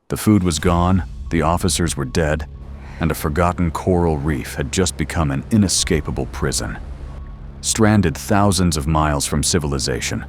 The food was gone, the officers were dead, and a forgotten coral reef had just become an inescapable prison. Stranded thousands of miles from civilization,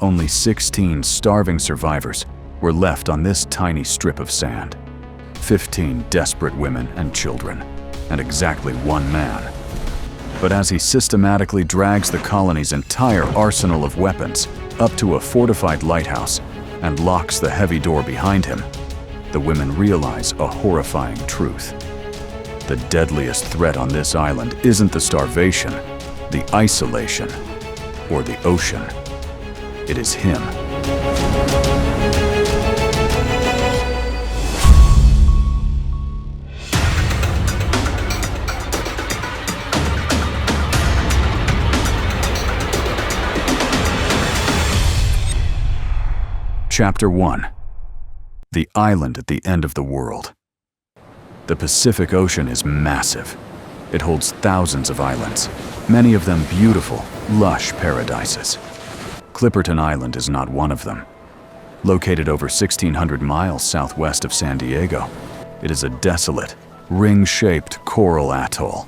only 16 starving survivors were left on this tiny strip of sand. 15 desperate women and children, and exactly one man. But as he systematically drags the colony's entire arsenal of weapons up to a fortified lighthouse and locks the heavy door behind him, the women realize a horrifying truth. The deadliest threat on this island isn't the starvation, the isolation, or the ocean. It is him. Chapter 1. The Island at the End of the World. The Pacific Ocean is massive. It holds thousands of islands, many of them beautiful, lush paradises. Clipperton Island is not one of them. Located over 1,600 miles southwest of San Diego, it is a desolate, ring-shaped coral atoll.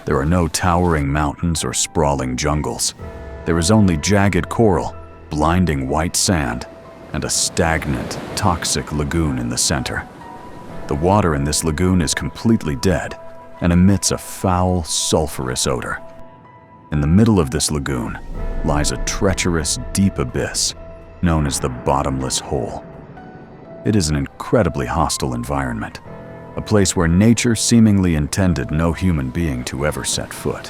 There are no towering mountains or sprawling jungles. There is only jagged coral, blinding white sand, and a stagnant, toxic lagoon in the center. The water in this lagoon is completely dead and emits a foul, sulfurous odor. In the middle of this lagoon lies a treacherous, deep abyss known as the bottomless hole. It is an incredibly hostile environment, a place where nature seemingly intended no human being to ever set foot.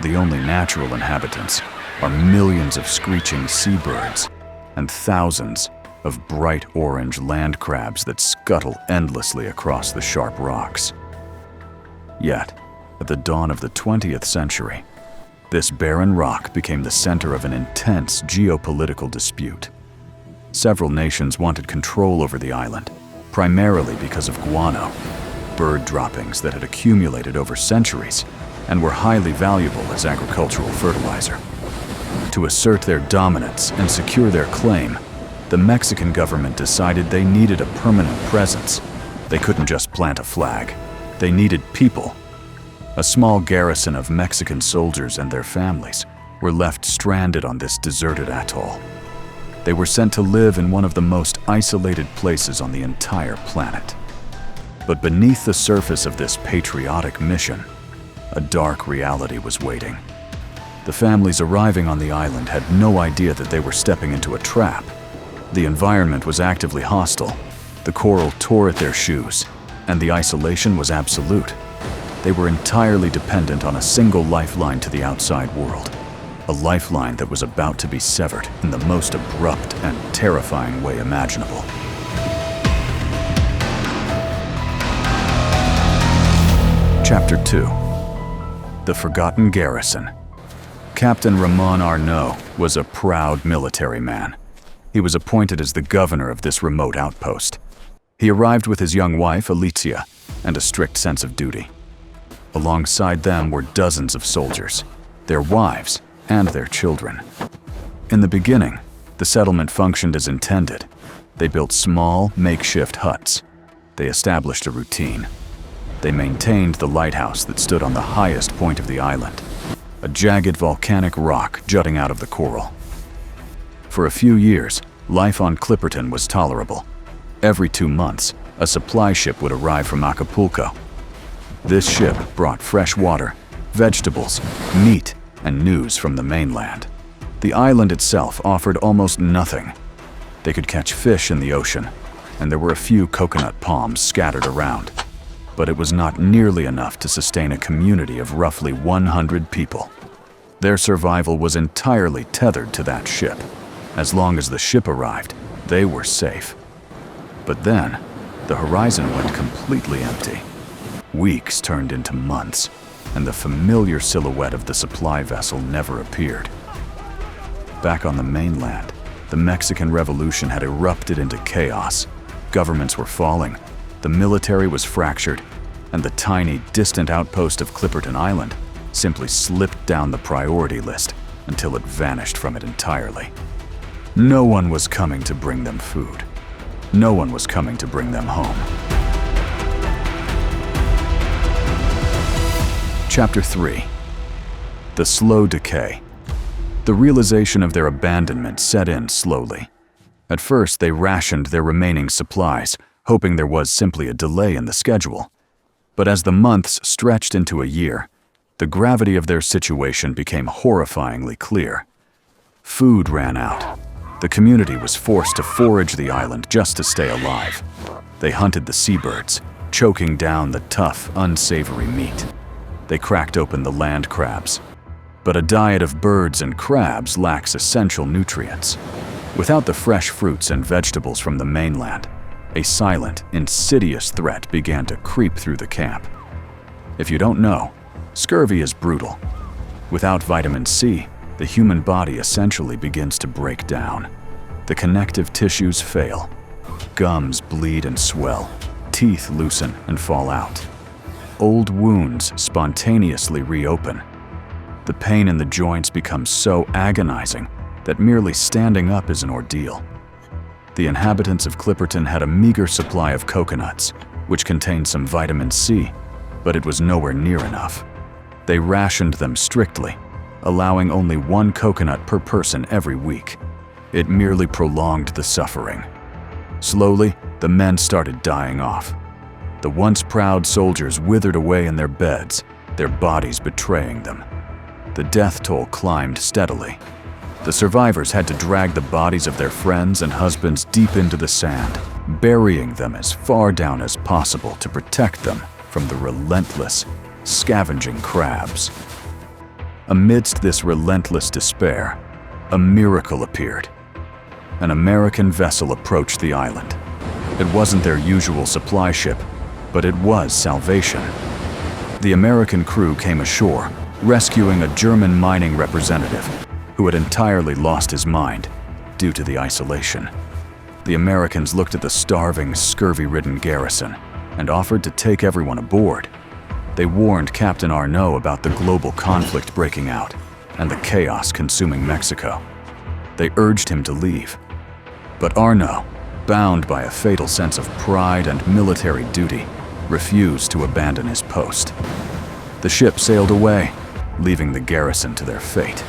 The only natural inhabitants are millions of screeching seabirds and thousands of bright orange land crabs that scuttle endlessly across the sharp rocks. Yet, at the dawn of the 20th century, this barren rock became the center of an intense geopolitical dispute. Several nations wanted control over the island, primarily because of guano, bird droppings that had accumulated over centuries and were highly valuable as agricultural fertilizer. To assert their dominance and secure their claim, the Mexican government decided they needed a permanent presence. They couldn't just plant a flag. They needed people. A small garrison of Mexican soldiers and their families were left stranded on this deserted atoll. They were sent to live in one of the most isolated places on the entire planet. But beneath the surface of this patriotic mission, a dark reality was waiting. The families arriving on the island had no idea that they were stepping into a trap. The environment was actively hostile, the coral tore at their shoes, and the isolation was absolute. They were entirely dependent on a single lifeline to the outside world, a lifeline that was about to be severed in the most abrupt and terrifying way imaginable. Chapter 2. The Forgotten Garrison. Captain Ramon Arnaud was a proud military man. He was appointed as the governor of this remote outpost. He arrived with his young wife, Alicia, and a strict sense of duty. Alongside them were dozens of soldiers, their wives, and their children. In the beginning, the settlement functioned as intended. They built small, makeshift huts. They established a routine. They maintained the lighthouse that stood on the highest point of the island, a jagged volcanic rock jutting out of the coral. For a few years, life on Clipperton was tolerable. Every 2 months, a supply ship would arrive from Acapulco. This ship brought fresh water, vegetables, meat, and news from the mainland. The island itself offered almost nothing. They could catch fish in the ocean, and there were a few coconut palms scattered around. But it was not nearly enough to sustain a community of roughly 100 people. Their survival was entirely tethered to that ship. As long as the ship arrived, they were safe. But then, the horizon went completely empty. Weeks turned into months, and the familiar silhouette of the supply vessel never appeared. Back on the mainland, the Mexican Revolution had erupted into chaos. Governments were falling, the military was fractured, and the tiny, distant outpost of Clipperton Island simply slipped down the priority list until it vanished from it entirely. No one was coming to bring them food. No one was coming to bring them home. Chapter 3. The Slow Decay. The realization of their abandonment set in slowly. At first, they rationed their remaining supplies, hoping there was simply a delay in the schedule. But as the months stretched into a year, the gravity of their situation became horrifyingly clear. Food ran out. The community was forced to forage the island just to stay alive. They hunted the seabirds, choking down the tough, unsavory meat. They cracked open the land crabs. But a diet of birds and crabs lacks essential nutrients. Without the fresh fruits and vegetables from the mainland, a silent, insidious threat began to creep through the camp. If you don't know, scurvy is brutal. Without vitamin C, the human body essentially begins to break down. The connective tissues fail. Gums bleed and swell. Teeth loosen and fall out. Old wounds spontaneously reopen. The pain in the joints becomes so agonizing that merely standing up is an ordeal. The inhabitants of Clipperton had a meager supply of coconuts, which contained some vitamin C, but it was nowhere near enough. They rationed them strictly, allowing only 1 coconut per person every week. It merely prolonged the suffering. Slowly, the men started dying off. The once proud soldiers withered away in their beds, their bodies betraying them. The death toll climbed steadily. The survivors had to drag the bodies of their friends and husbands deep into the sand, burying them as far down as possible to protect them from the relentless, scavenging crabs. Amidst this relentless despair, a miracle appeared. An American vessel approached the island. It wasn't their usual supply ship, but it was salvation. The American crew came ashore, rescuing a German mining representative who had entirely lost his mind due to the isolation. The Americans looked at the starving, scurvy-ridden garrison and offered to take everyone aboard. They warned Captain Arnault about the global conflict breaking out and the chaos consuming Mexico. They urged him to leave. But Arnault, bound by a fatal sense of pride and military duty, refused to abandon his post. The ship sailed away, leaving the garrison to their fate.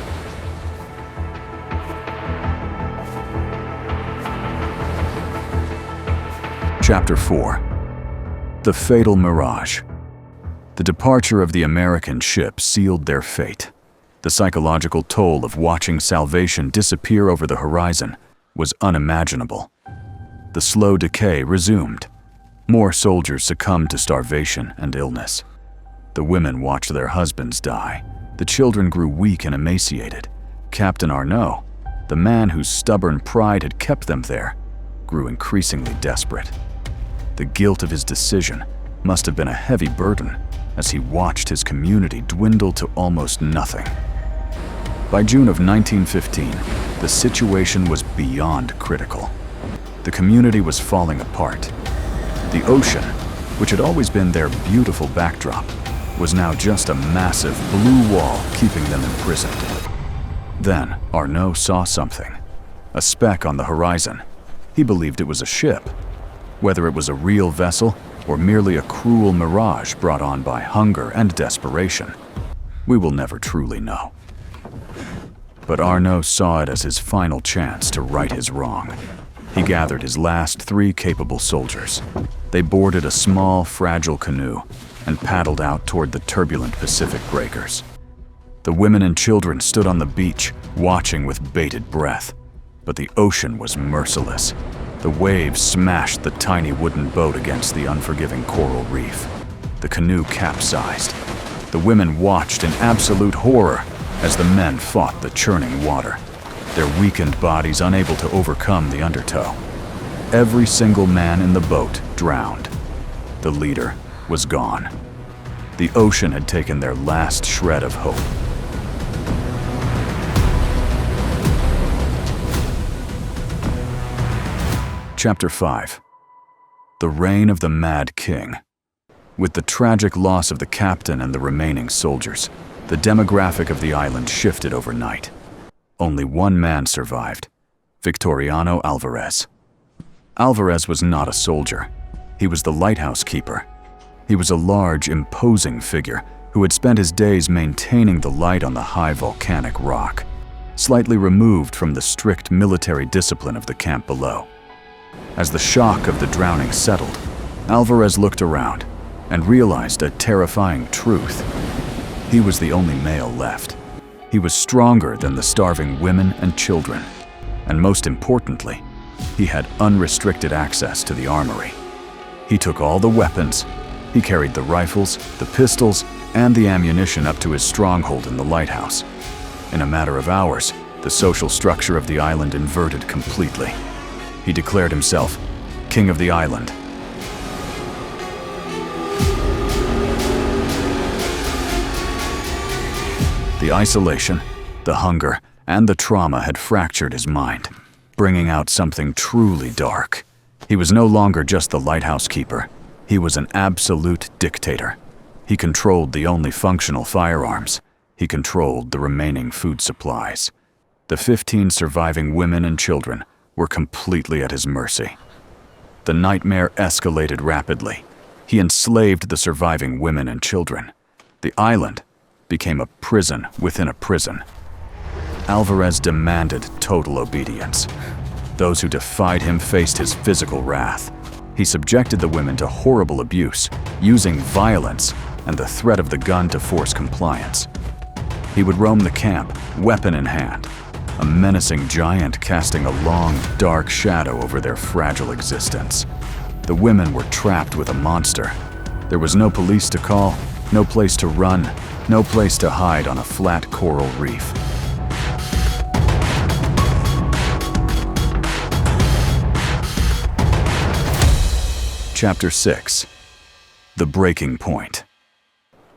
Chapter 4. The Fatal Mirage. The departure of the American ship sealed their fate. The psychological toll of watching salvation disappear over the horizon was unimaginable. The slow decay resumed. More soldiers succumbed to starvation and illness. The women watched their husbands die. The children grew weak and emaciated. Captain Arnault, the man whose stubborn pride had kept them there, grew increasingly desperate. The guilt of his decision must have been a heavy burden as he watched his community dwindle to almost nothing. By June of 1915, the situation was beyond critical. The community was falling apart. The ocean, which had always been their beautiful backdrop, was now just a massive blue wall keeping them imprisoned. Then Arnault saw something, a speck on the horizon. He believed it was a ship. Whether it was a real vessel or merely a cruel mirage brought on by hunger and desperation, we will never truly know. But Arnault saw it as his final chance to right his wrong. He gathered his last 3 capable soldiers. They boarded a small, fragile canoe and paddled out toward the turbulent Pacific breakers. The women and children stood on the beach, watching with bated breath. But the ocean was merciless. The waves smashed the tiny wooden boat against the unforgiving coral reef. The canoe capsized. The women watched in absolute horror as the men fought the churning water, their weakened bodies unable to overcome the undertow. Every single man in the boat drowned. The leader was gone. The ocean had taken their last shred of hope. Chapter 5. The Reign of the Mad King. With the tragic loss of the captain and the remaining soldiers, the demographic of the island shifted overnight. Only one man survived, Victoriano Alvarez. Alvarez was not a soldier. He was the lighthouse keeper. He was a large, imposing figure who had spent his days maintaining the light on the high volcanic rock, slightly removed from the strict military discipline of the camp below. As the shock of the drowning settled, Alvarez looked around and realized a terrifying truth. He was the only male left. He was stronger than the starving women and children, and most importantly, he had unrestricted access to the armory. He took all the weapons. He carried the rifles, the pistols, and the ammunition up to his stronghold in the lighthouse. In a matter of hours, the social structure of the island inverted completely. He declared himself king of the island. The isolation, the hunger, and the trauma had fractured his mind, bringing out something truly dark. He was no longer just the lighthouse keeper. He was an absolute dictator. He controlled the only functional firearms. He controlled the remaining food supplies. The 15 surviving women and children were completely at his mercy. The nightmare escalated rapidly. He enslaved the surviving women and children. The island became a prison within a prison. Alvarez demanded total obedience. Those who defied him faced his physical wrath. He subjected the women to horrible abuse, using violence and the threat of the gun to force compliance. He would roam the camp, weapon in hand, a menacing giant casting a long, dark shadow over their fragile existence. The women were trapped with a monster. There was no police to call, no place to run, no place to hide on a flat coral reef. Chapter 6. The Breaking Point.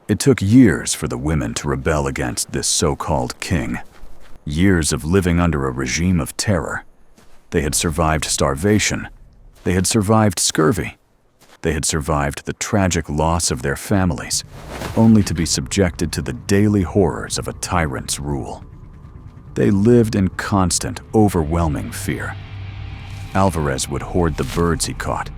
It took years for the women to rebel against this so-called king. Years of living under a regime of terror. They had survived starvation. They had survived scurvy. They had survived the tragic loss of their families, only to be subjected to the daily horrors of a tyrant's rule. They lived in constant, overwhelming fear. Alvarez would hoard the birds he caught,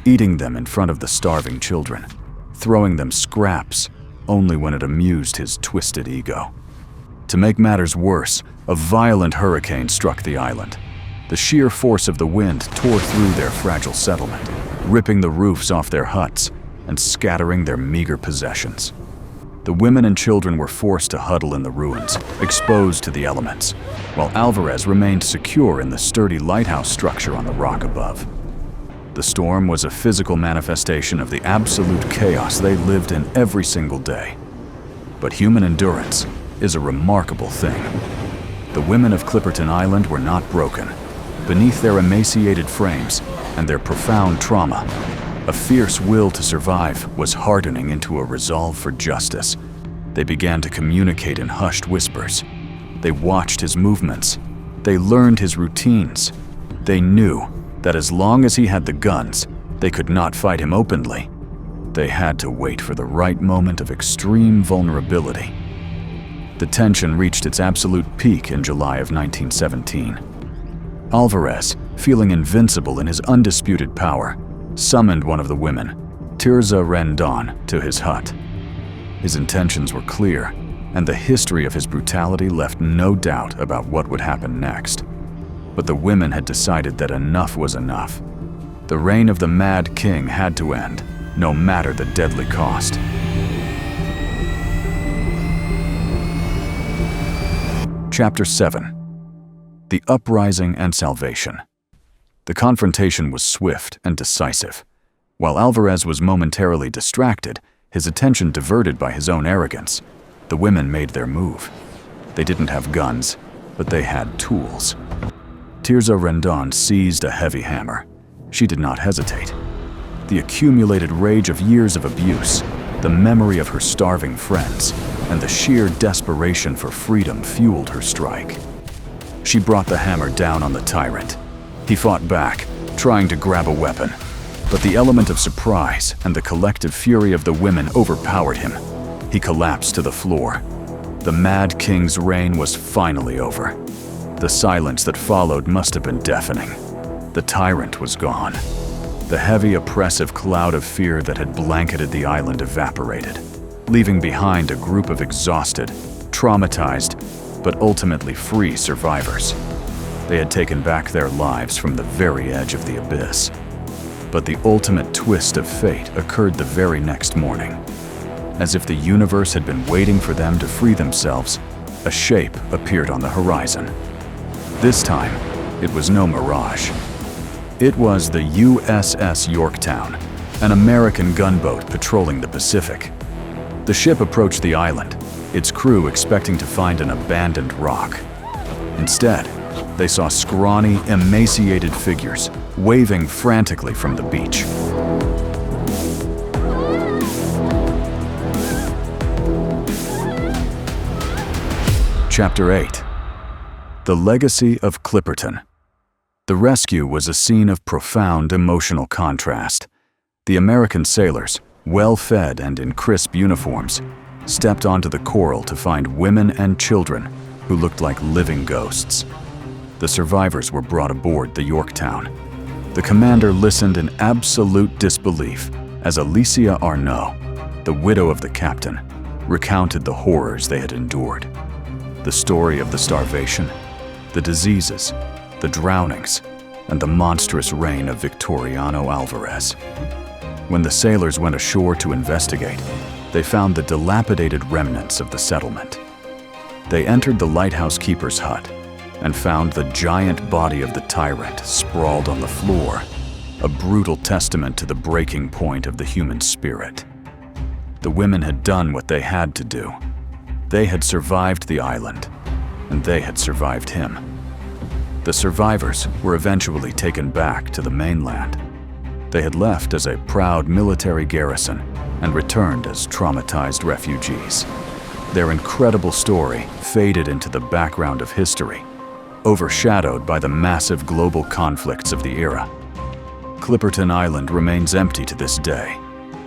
eating them in front of the starving children, throwing them scraps only when it amused his twisted ego. To make matters worse, a violent hurricane struck the island. The sheer force of the wind tore through their fragile settlement, ripping the roofs off their huts and scattering their meager possessions. The women and children were forced to huddle in the ruins, exposed to the elements, while Alvarez remained secure in the sturdy lighthouse structure on the rock above. The storm was a physical manifestation of the absolute chaos they lived in every single day. But human endurance is a remarkable thing. The women of Clipperton Island were not broken. Beneath their emaciated frames and their profound trauma, a fierce will to survive was hardening into a resolve for justice. They began to communicate in hushed whispers. They watched his movements. They learned his routines. They knew that as long as he had the guns, they could not fight him openly. They had to wait for the right moment of extreme vulnerability. The tension reached its absolute peak in July of 1917. Alvarez, feeling invincible in his undisputed power, summoned one of the women, Tirza Rendon, to his hut. His intentions were clear, and the history of his brutality left no doubt about what would happen next. But the women had decided that enough was enough. The reign of the Mad King had to end, no matter the deadly cost. Chapter 7. The Uprising and Salvation. The confrontation was swift and decisive. While Alvarez was momentarily distracted, his attention diverted by his own arrogance, the women made their move. They didn't have guns, but they had tools. Tirza Rendon seized a heavy hammer. She did not hesitate. The accumulated rage of years of abuse, the memory of her starving friends, and the sheer desperation for freedom fueled her strike. She brought the hammer down on the tyrant. He fought back, trying to grab a weapon, but the element of surprise and the collective fury of the women overpowered him. He collapsed to the floor. The Mad King's reign was finally over. The silence that followed must have been deafening. The tyrant was gone. The heavy, oppressive cloud of fear that had blanketed the island evaporated, leaving behind a group of exhausted, traumatized, but ultimately free survivors. They had taken back their lives from the very edge of the abyss. But the ultimate twist of fate occurred the very next morning. As if the universe had been waiting for them to free themselves, a shape appeared on the horizon. This time, it was no mirage. It was the USS Yorktown, an American gunboat patrolling the Pacific. The ship approached the island, its crew expecting to find an abandoned rock. Instead, they saw scrawny, emaciated figures waving frantically from the beach. Chapter 8. The Legacy of Clipperton. The rescue was a scene of profound emotional contrast. The American sailors, well-fed and in crisp uniforms, stepped onto the coral to find women and children who looked like living ghosts. The survivors were brought aboard the Yorktown. The commander listened in absolute disbelief as Alicia Arnault, the widow of the captain, recounted the horrors they had endured. The story of the starvation, the diseases, the drownings, and the monstrous reign of Victoriano Alvarez. When the sailors went ashore to investigate, they found the dilapidated remnants of the settlement. They entered the lighthouse keeper's hut and found the giant body of the tyrant sprawled on the floor, a brutal testament to the breaking point of the human spirit. The women had done what they had to do. They had survived the island, and they had survived him. The survivors were eventually taken back to the mainland. They had left as a proud military garrison and returned as traumatized refugees. Their incredible story faded into the background of history, overshadowed by the massive global conflicts of the era. Clipperton Island remains empty to this day,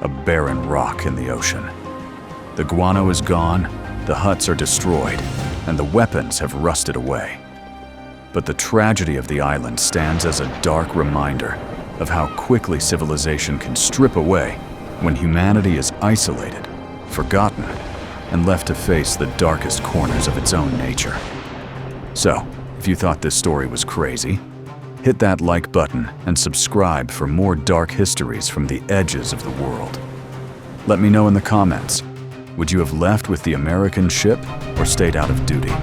a barren rock in the ocean. The guano is gone, the huts are destroyed, and the weapons have rusted away. But the tragedy of the island stands as a dark reminder of how quickly civilization can strip away when humanity is isolated, forgotten, and left to face the darkest corners of its own nature. So, if you thought this story was crazy, hit that like button and subscribe for more dark histories from the edges of the world. Let me know in the comments, would you have left with the American ship or stayed out of duty?